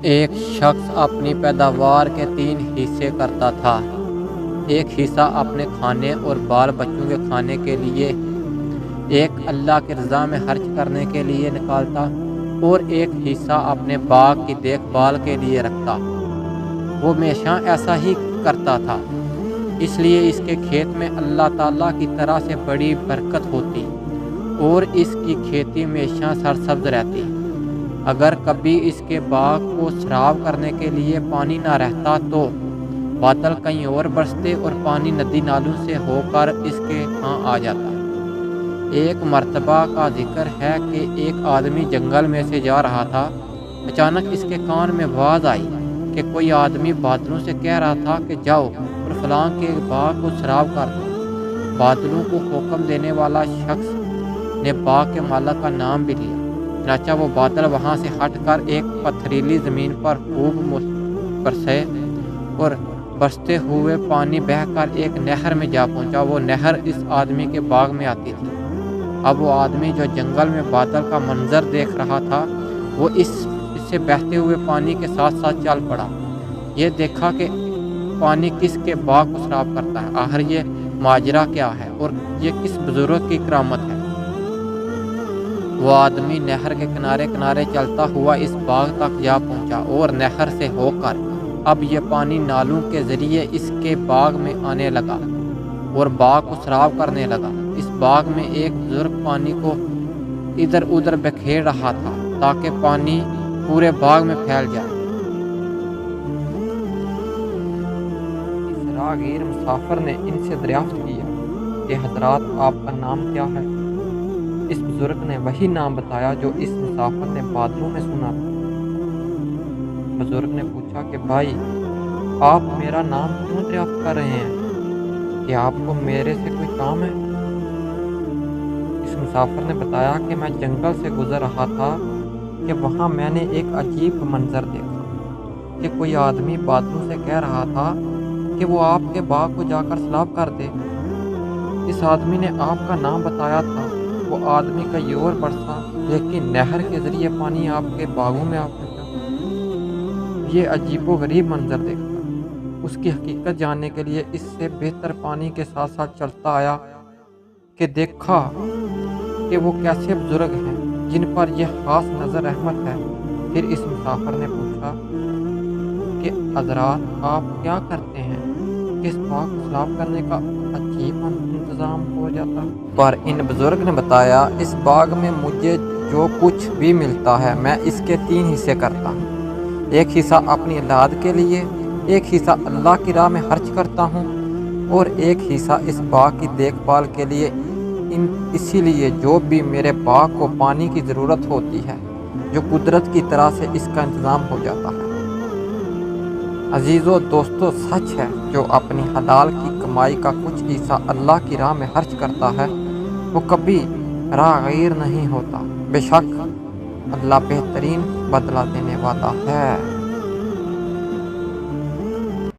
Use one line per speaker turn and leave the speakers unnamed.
ایک شخص اپنی پیداوار کے 3 حصے کرتا تھا۔ ایک حصہ اپنے کھانے اور بال بچوں کے کھانے کے لیے، ایک اللہ کی رضا میں خرچ کرنے کے لیے نکالتا اور ایک حصہ اپنے باغ کی دیکھ بھال کے لیے رکھتا۔ وہ ہمیشہ ایسا ہی کرتا تھا، اس لیے اس کے کھیت میں اللہ تعالیٰ کی طرح سے بڑی برکت ہوتی اور اس کی کھیتی ہمیشہ سرسبز رہتی۔ اگر کبھی اس کے باغ کو سیراب کرنے کے لیے پانی نہ رہتا تو بادل کہیں اور برستے اور پانی ندی نالوں سے ہو کر اس کے ہاں آ جاتا۔ ایک مرتبہ کا ذکر ہے کہ ایک آدمی جنگل میں سے جا رہا تھا۔ اچانک اس کے کان میں آواز آئی کہ کوئی آدمی بادلوں سے کہہ رہا تھا کہ جاؤ اور فلاں کے باغ کو سیراب کر دو۔ بادلوں کو حکم دینے والا شخص نے باغ کے مالک کا نام بھی لیا۔ چنانچہ وہ بادل وہاں سے ہٹ کر ایک پتھریلی زمین پر خوب برسے اور برستے ہوئے پانی بہہ کر ایک نہر میں جا پہنچا۔ وہ نہر اس آدمی کے باغ میں آتی تھی۔ اب وہ آدمی جو جنگل میں بادل کا منظر دیکھ رہا تھا، وہ اس سے بہتے ہوئے پانی کے ساتھ ساتھ چل پڑا۔ یہ دیکھا کہ پانی کس کے باغ کو سیراب کرتا ہے، آخر یہ ماجرا کیا ہے اور یہ کس بزرگ کی کرامت ہے۔ وہ آدمی نہر کے کنارے کنارے چلتا ہوا اس باغ تک جا پہنچا اور نہر سے ہو کر اب یہ پانی نالوں کے ذریعے اس کے باغ میں آنے لگا اور باغ کو سیراب کرنے لگا۔ اس باغ میں ایک بزرگ پانی کو ادھر ادھر بکھیر رہا تھا تاکہ پانی پورے باغ میں پھیل جائے۔ اس راہگیر مسافر نے ان سے دریافت کیا کہ حضرات آپ کا نام کیا ہے؟ اس بزرگ نے وہی نام بتایا جو اس مسافر نے بادلوں میں سنا تھا۔ بزرگ نے پوچھا کہ بھائی، آپ میرا نام کیوں دریافت کر رہے ہیں؟ کہ آپ کو میرے سے کوئی کام ہے؟ اس مسافر نے بتایا کہ میں جنگل سے گزر رہا تھا کہ وہاں میں نے ایک عجیب منظر دیکھا کہ کوئی آدمی بادلوں سے کہہ رہا تھا کہ وہ آپ کے باغ کو جا کر سیراب کر دے۔ اس آدمی نے آپ کا نام بتایا تھا۔ وہ آدمی کہیں اور برسا لیکن نہر کے ذریعے پانی آپ کے باغوں میں آ پہنچا۔ یہ عجیب و غریب منظر دیکھ کر اس کی حقیقت جاننے کے لیے اس سے بہتر پانی کے ساتھ ساتھ چلتا آیا کہ دیکھا کہ وہ کیسے بزرگ ہیں جن پر یہ خاص نظر رحمت ہے۔ پھر اس مسافر نے پوچھا کہ حضرات آپ کیا کرتے ہیں کہ اس باغ کو سیراب کرنے کا عجیب انتظام ہو جاتا؟ پر ان بزرگ نے بتایا اس باغ میں مجھے جو کچھ بھی ملتا ہے میں اس کے 3 حصے کرتا ہوں۔ ایک حصہ اپنی اولاد کے لیے، ایک حصہ اللہ کی راہ میں خرچ کرتا ہوں اور ایک حصہ اس باغ کی دیکھ بھال کے لیے۔ اسی لیے جو بھی میرے باغ کو پانی کی ضرورت ہوتی ہے، جو قدرت کی طرح سے اس کا انتظام ہو جاتا ہے۔ عزیزو دوستو، سچ ہے جو اپنی حلال کی کمائی کا کچھ حصہ اللہ کی راہ میں خرچ کرتا ہے وہ کبھی راہگیر نہیں ہوتا۔ بے شک اللہ بہترین بدلہ دینے والا ہے۔